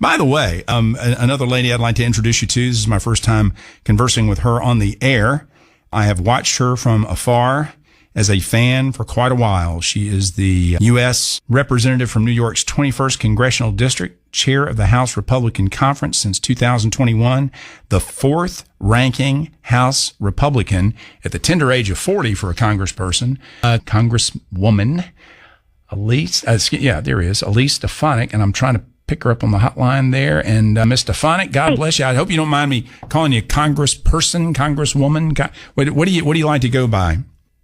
By the way, another lady I'd like to introduce you to. This is my first time conversing with her on the air. I have watched her from afar as a fan for quite a while. She is the U.S. representative from New York's 21st Congressional District, chair of the House Republican Conference since 2021, the fourth ranking House Republican at the tender age of 40 for a congressperson, Congresswoman Elise. Elise Stefanik, and I'm trying to pick her up on the hotline there. And Ms. Stefanik, God bless you. I hope you don't mind me calling you congressperson, congresswoman. What do you like to go by?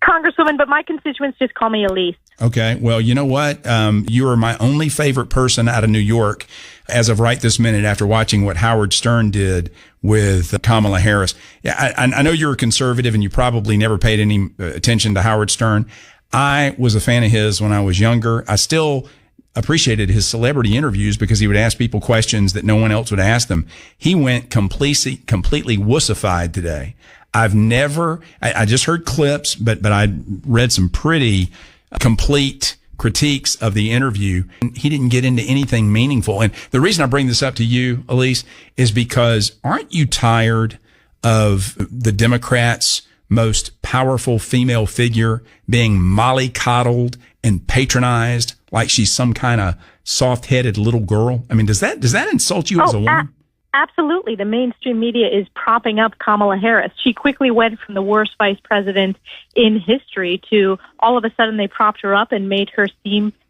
Congresswoman, but my constituents just call me Elise. Okay. Well, you know what? You are my only favorite person out of New York as of right this minute after watching what Howard Stern did with Kamala Harris. Yeah, I know you're a conservative and you probably never paid any attention to Howard Stern. I was a fan of his when I was younger. I still appreciated his celebrity interviews because he would ask people questions that no one else would ask them. He went completely wussified today. I just heard clips, but I read some pretty complete critiques of the interview. He didn't get into anything meaningful. And the reason I bring this up to you, Elise, is because aren't you tired of the Democrats' most powerful female figure being mollycoddled and patronized like she's some kind of soft-headed little girl? I mean, does that insult you as a woman? Absolutely. The mainstream media is propping up Kamala Harris. She quickly went from the worst vice president in history to all of a sudden they propped her up and made her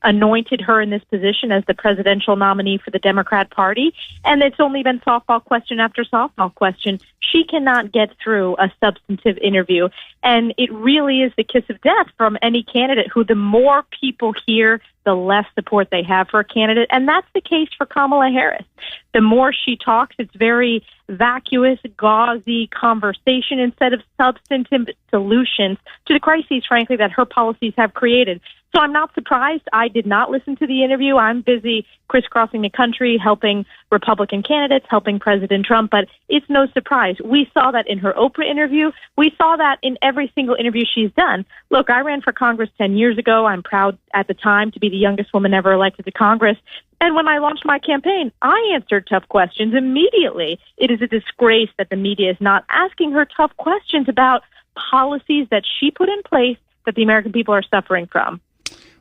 anointed her in this position as the presidential nominee for the Democrat Party. And it's only been softball question after softball question. She cannot get through a substantive interview. And it really is the kiss of death from any candidate who the more people hear, the less support they have for a candidate. And that's the case for Kamala Harris. The more she talks, it's very vacuous, gauzy conversation instead of substantive solutions to the crises, frankly, that her policies have created. So I'm not surprised. I did not listen to the interview. I'm busy crisscrossing the country, helping Republican candidates, helping President Trump, but it's no surprise. We saw that in her Oprah interview. We saw that in every single interview she's done. Look, I ran for Congress 10 years ago. I'm proud at the time to be the youngest woman ever elected to Congress. And when I launched my campaign, I answered tough questions immediately. It is a disgrace that the media is not asking her tough questions about policies that she put in place that the American people are suffering from.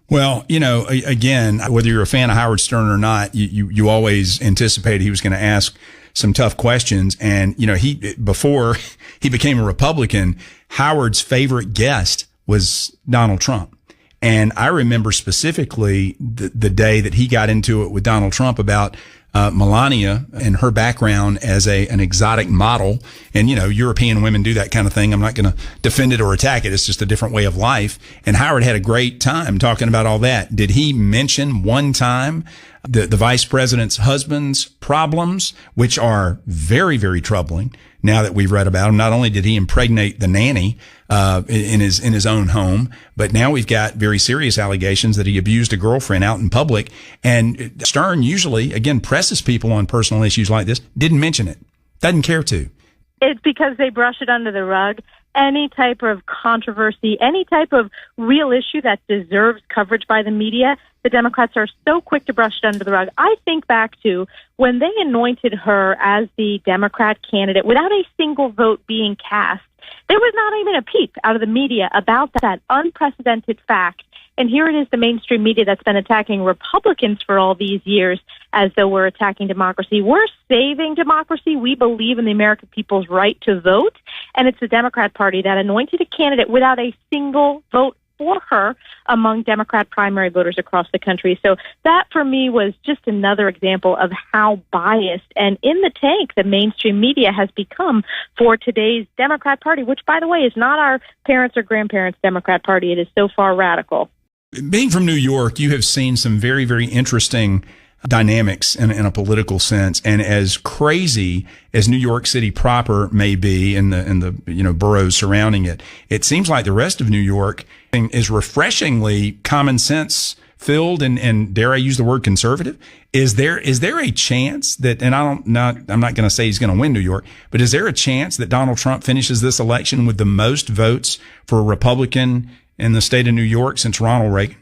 Well, you know, again, whether you're a fan of Howard Stern or not, you always anticipated he was going to ask some tough questions. And, you know, before he became a Republican, Howard's favorite guest was Donald Trump. And I remember specifically the day that he got into it with Donald Trump about Melania and her background as an exotic model. And, you know, European women do that kind of thing. I'm not going to defend it or attack it. It's just a different way of life. And Howard had a great time talking about all that. Did he mention one time the vice president's husband's problems, which are very, very troubling now that we've read about him? Not only did he impregnate the nanny in his own home, but now we've got very serious allegations that he abused a girlfriend out in public. And Stern usually, again, presses people on personal issues like this. Didn't mention it. Doesn't care to. It's because they brush it under the rug. Any type of controversy, any type of real issue that deserves coverage by the media, the Democrats are so quick to brush it under the rug. I think back to when they anointed her as the Democrat candidate without a single vote being cast. There was not even a peep out of the media about that unprecedented fact. And here it is, the mainstream media that's been attacking Republicans for all these years as though we're attacking democracy. We're saving democracy. We believe in the American people's right to vote. And it's the Democrat Party that anointed a candidate without a single vote for her among Democrat primary voters across the country. So that, for me, was just another example of how biased and in the tank the mainstream media has become for today's Democrat Party, which, by the way, is not our parents' or grandparents' Democrat Party. It is so far radical. Being from New York, you have seen some very, very interesting dynamics in a political sense. And as crazy as New York City proper may be in the boroughs surrounding it, it seems like the rest of New York is refreshingly common sense filled and dare I use the word conservative? Is there a chance that, and I'm not going to say he's going to win New York, but is there a chance that Donald Trump finishes this election with the most votes for a Republican in the state of New York since Ronald Reagan?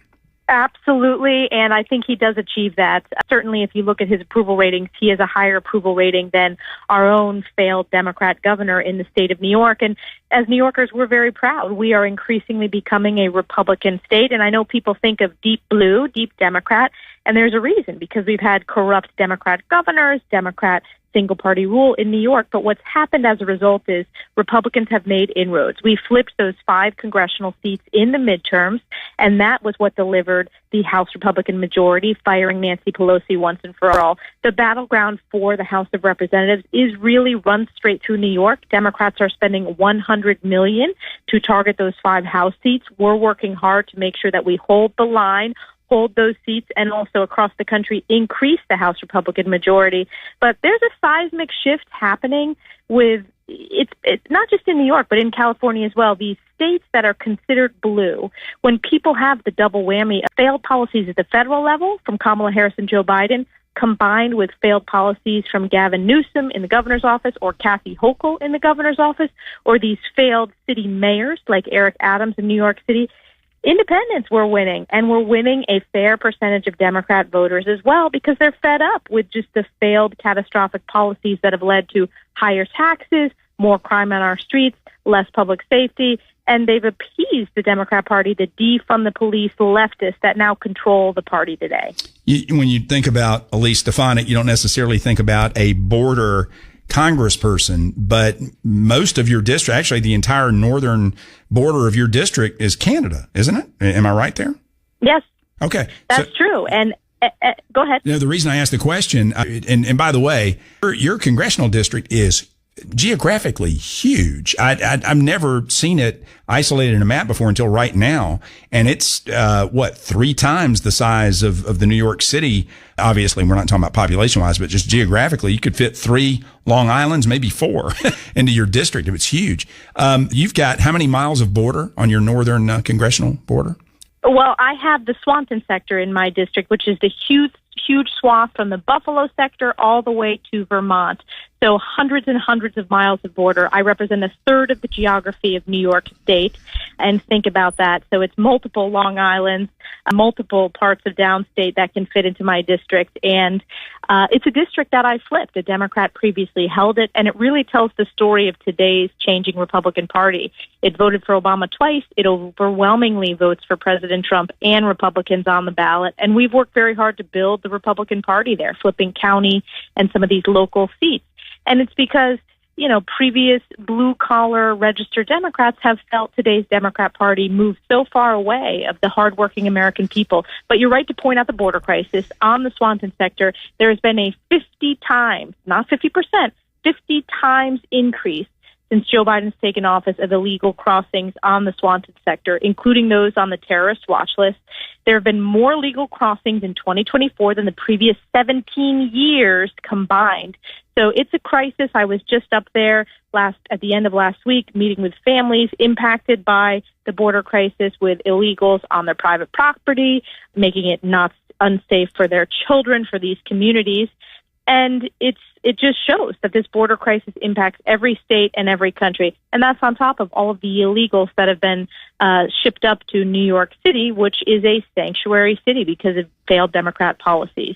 Absolutely, and I think he does achieve that. Certainly, if you look at his approval ratings, he has a higher approval rating than our own failed Democrat governor in the state of New York. And as New Yorkers, we're very proud. We are increasingly becoming a Republican state, and I know people think of deep blue, deep Democrat, and there's a reason, because we've had corrupt Democrat governors, Democrat single-party rule in New York. But what's happened as a result is Republicans have made inroads. We flipped those 5 congressional seats in the midterms, and that was what delivered the House Republican majority, firing Nancy Pelosi once and for all. The battleground for the House of Representatives is really run straight through New York. Democrats are spending $100 million to target those 5 House seats. We're working hard to make sure that we hold the line, hold those seats, and also across the country increase the House Republican majority. But there's a seismic shift happening with, it's not just in New York, but in California as well, these states that are considered blue. When people have the double whammy of failed policies at the federal level from Kamala Harris and Joe Biden, combined with failed policies from Gavin Newsom in the governor's office or Kathy Hochul in the governor's office, or these failed city mayors like Eric Adams in New York City, independents were winning, and we're winning a fair percentage of Democrat voters as well, because they're fed up with just the failed catastrophic policies that have led to higher taxes, more crime on our streets, less public safety, and they've appeased the Democrat Party, the defund the police leftists that now control the party today. When you think about Elise Stefanik, you don't necessarily think about a border congressperson, but most of your district, actually the entire northern border of your district, is Canada, isn't it? Am I right there? Yes. Okay. That's true. And go ahead. You know, the reason I asked the question, and by the way, your congressional district is geographically huge. I've never seen it isolated in a map before until right now. And it's, 3 times the size of the New York City. Obviously, we're not talking about population wise, but just geographically, you could fit 3 Long Islands, maybe 4 into your district. It's huge. You've got how many miles of border on your northern congressional border? Well, I have the Swanton sector in my district, which is the huge swath from the Buffalo sector all the way to Vermont. So hundreds and hundreds of miles of border. I represent a third of the geography of New York State, and think about that. So it's multiple Long Islands, multiple parts of downstate that can fit into my district. And it's a district that I flipped. A Democrat previously held it, and it really tells the story of today's changing Republican Party. It voted for Obama twice. It overwhelmingly votes for President Trump and Republicans on the ballot. And we've worked very hard to build the Republican Party there, flipping county and some of these local seats. And it's because, you know, previous blue-collar registered Democrats have felt today's Democrat Party move so far away of the hardworking American people. But you're right to point out the border crisis. On the Swanton sector, there has been a 50 times, not 50%, 50 times increase since Joe Biden's taken office of illegal crossings on the Swanton sector, including those on the terrorist watch list. There have been more legal crossings in 2024 than the previous 17 years combined. So it's a crisis. I was just up there at the end of last week, meeting with families impacted by the border crisis, with illegals on their private property, making it not unsafe for their children, for these communities. And it just shows that this border crisis impacts every state and every country. And that's on top of all of the illegals that have been shipped up to New York City, which is a sanctuary city because of failed Democrat policies.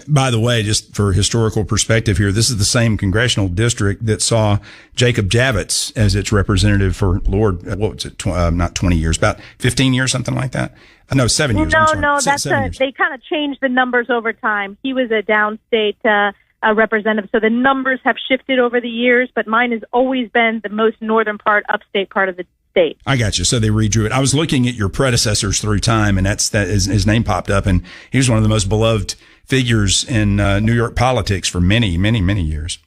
By the way, just for historical perspective here, this is the same congressional district that saw Jacob Javits as its representative for, what was it, not 20 years, about 15 years, something like that? No, 7 years. They kind of changed the numbers over time. He was a downstate representative, so the numbers have shifted over the years, but mine has always been the most northern part, upstate part of the state. I got you. So they redrew it. I was looking at your predecessors through time, and his name popped up, and he was one of the most beloved figures in New York politics for many, many, many years.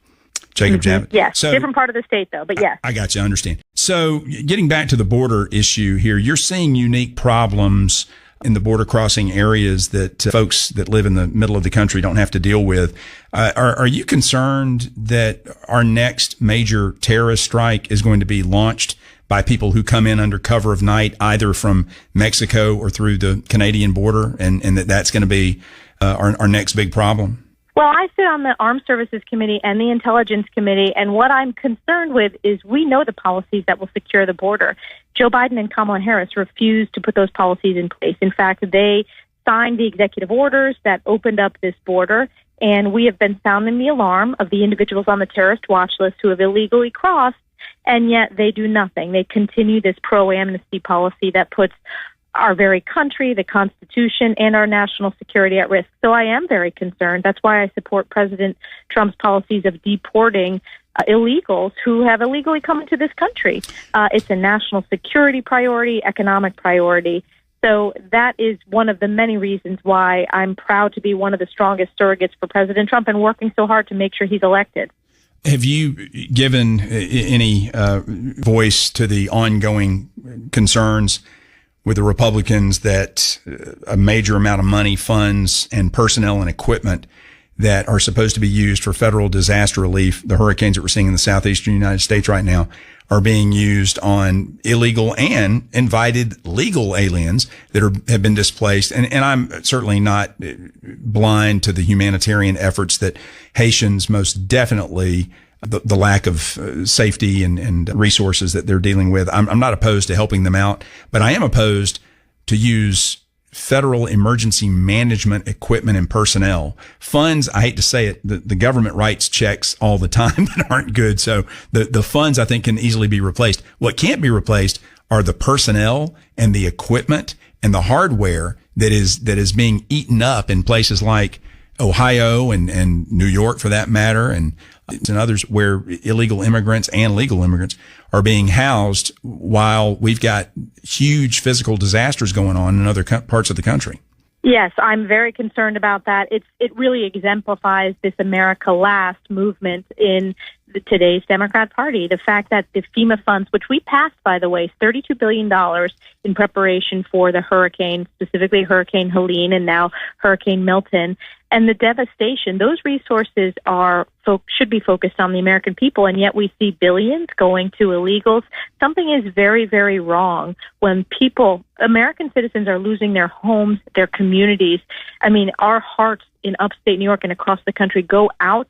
Jacob Javits. Yes, so, different part of the state, though, but yes. I got you. I understand. So getting back to the border issue here, you're seeing unique problems in the border crossing areas that folks that live in the middle of the country don't have to deal with. Are you concerned that our next major terrorist strike is going to be launched by people who come in under cover of night, either from Mexico or through the Canadian border, and that's going to be our next big problem? Well, I sit on the Armed Services Committee and the Intelligence Committee, and what I'm concerned with is we know the policies that will secure the border. Joe Biden and Kamala Harris refused to put those policies in place. In fact, they signed the executive orders that opened up this border. And we have been sounding the alarm of the individuals on the terrorist watch list who have illegally crossed, and yet they do nothing. They continue this pro-amnesty policy that puts our very country, the Constitution, and our national security at risk. So I am very concerned. That's why I support President Trump's policies of deporting illegals who have illegally come into this country. It's a national security priority, economic priority. So that is one of the many reasons why I'm proud to be one of the strongest surrogates for President Trump and working so hard to make sure he's elected. Have you given any voice to the ongoing concerns with the Republicans that a major amount of money, funds, and personnel and equipment that are supposed to be used for federal disaster relief, the hurricanes that we're seeing in the southeastern United States right now, are being used on illegal and invited legal aliens that have been displaced? And I'm certainly not blind to the humanitarian efforts that Haitians most definitely, the lack of safety and resources that they're dealing with. I'm not opposed to helping them out, but I am opposed to use federal emergency management equipment and personnel. Funds, I hate to say it, the government writes checks all the time that aren't good. So the funds, I think, can easily be replaced. What can't be replaced are the personnel and the equipment and the hardware that is being eaten up in places like Ohio and New York, for that matter, and others where illegal immigrants and legal immigrants are being housed while we've got huge physical disasters going on in other parts of the country. Yes, I'm very concerned about that. It really exemplifies this America Last movement in today's Democrat Party. The fact that the FEMA funds, which we passed, by the way, $32 billion in preparation for the hurricane, specifically Hurricane Helene and now Hurricane Milton, and the devastation, those resources should be focused on the American people, and yet we see billions going to illegals. Something is very, very wrong when American citizens are losing their homes, their communities. I mean, our hearts in upstate New York and across the country go out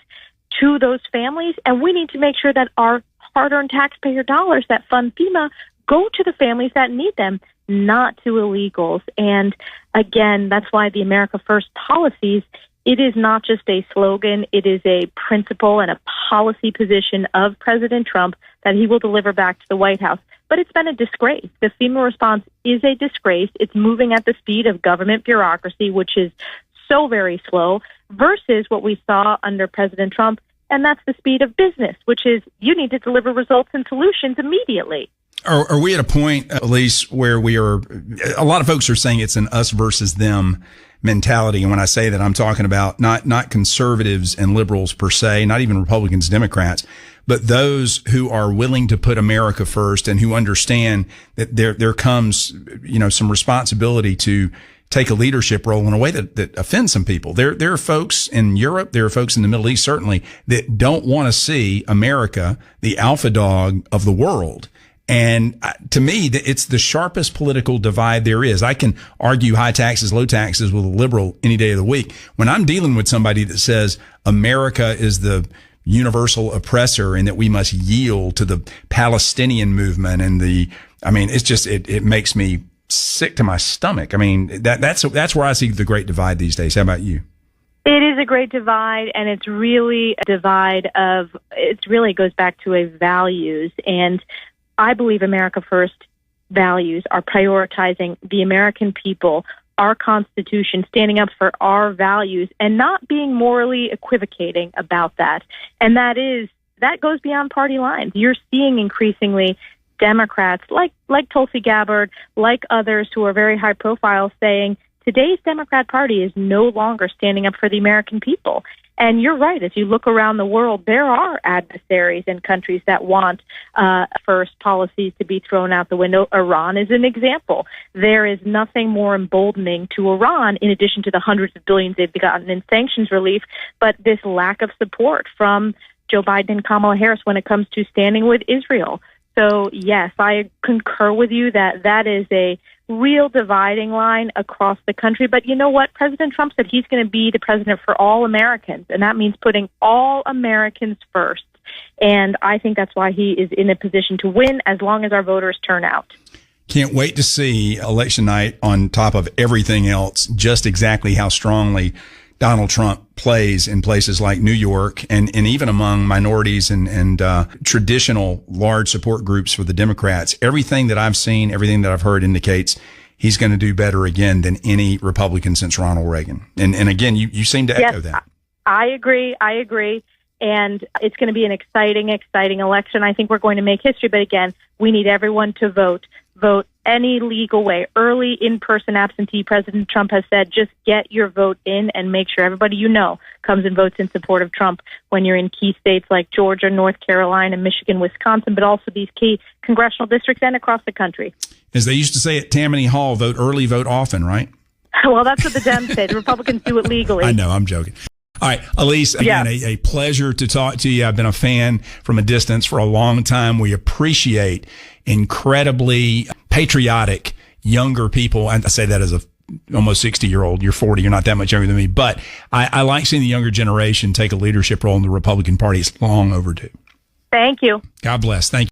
to those families, and we need to make sure that our hard-earned taxpayer dollars that fund FEMA go to the families that need them, not to illegals. And again, that's why the America First policies, it is not just a slogan, it is a principle and a policy position of President Trump that he will deliver back to the White House. But it's been a disgrace. The FEMA response is a disgrace. It's moving at the speed of government bureaucracy, which is so very slow, versus what we saw under President Trump, and that's the speed of business, which is you need to deliver results and solutions immediately. Are we at a point, Elise, where a lot of folks are saying it's an us versus them mentality. And when I say that, I'm talking about not conservatives and liberals per se, not even Republicans, Democrats, but those who are willing to put America first and who understand that there comes, some responsibility to take a leadership role in a way that offends some people. There are folks in Europe, there are folks in the Middle East, certainly, that don't want to see America, the alpha dog of the world. And to me, it's the sharpest political divide there is. I can argue high taxes, low taxes with a liberal any day of the week. When I'm dealing with somebody that says America is the universal oppressor and that we must yield to the Palestinian movement it makes me sick to my stomach. I mean, that's where I see the great divide these days. How about you? It is a great divide, and it's really a divide it really goes back to a values. And I believe America First values are prioritizing the American people, our Constitution, standing up for our values, and not being morally equivocating about that. And that goes beyond party lines. You're seeing increasingly Democrats like Tulsi Gabbard, like others who are very high profile, saying today's Democrat Party is no longer standing up for the American people. And you're right. As you look around the world, there are adversaries in countries that want first policies to be thrown out the window. Iran is an example. There is nothing more emboldening to Iran, in addition to the hundreds of billions they've gotten in sanctions relief, but this lack of support from Joe Biden and Kamala Harris when it comes to standing with Israel. So, yes, I concur with you that is a real dividing line across the country. But you know what? President Trump said he's going to be the president for all Americans, and that means putting all Americans first. And I think that's why he is in a position to win as long as our voters turn out. Can't wait to see election night on top of everything else, just exactly how strongly Donald Trump plays in places like New York and even among minorities and traditional large support groups for the Democrats. Everything that I've seen, everything that I've heard indicates he's going to do better again than any Republican since Ronald Reagan. And again, you seem to echo that. I agree. And it's going to be an exciting election. I think we're going to make history. But again, we need everyone to vote any legal way. Early in-person absentee, President Trump has said, just get your vote in and make sure everybody you know comes and votes in support of Trump when you're in key states like Georgia, North Carolina, Michigan, Wisconsin, but also these key congressional districts and across the country. As they used to say at Tammany Hall, vote early, vote often, right? Well, that's what the Dems say. The Republicans do it legally. I know, I'm joking. All right, Elise, again, a pleasure to talk to you. I've been a fan from a distance for a long time. We appreciate incredibly patriotic younger people. And I say that as a almost 60-year-old. You're 40. You're not that much younger than me. But I like seeing the younger generation take a leadership role in the Republican Party. It's long overdue. Thank you. God bless. Thank you.